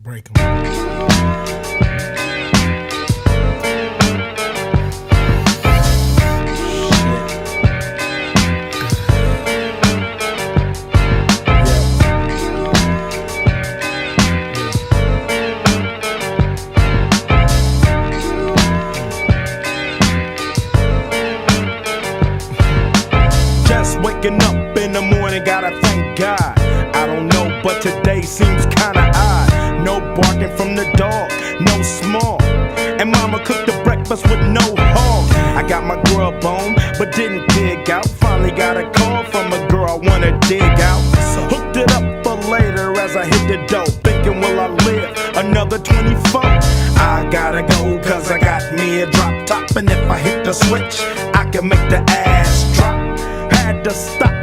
Break 'em. Just waking up in the morning, gotta thank God. I don't know, but today seems kinda odd. No barking from the dog, no small. And mama cooked the breakfast with no hog. I got my grub on, but didn't dig out. Finally got a call from a girl I wanna dig out. So hooked it up for later as I hit the dough. Thinking, will I live another 24? I gotta go, cause I got me a drop top. And if I hit the switch, I can make the ass drop. Had to stop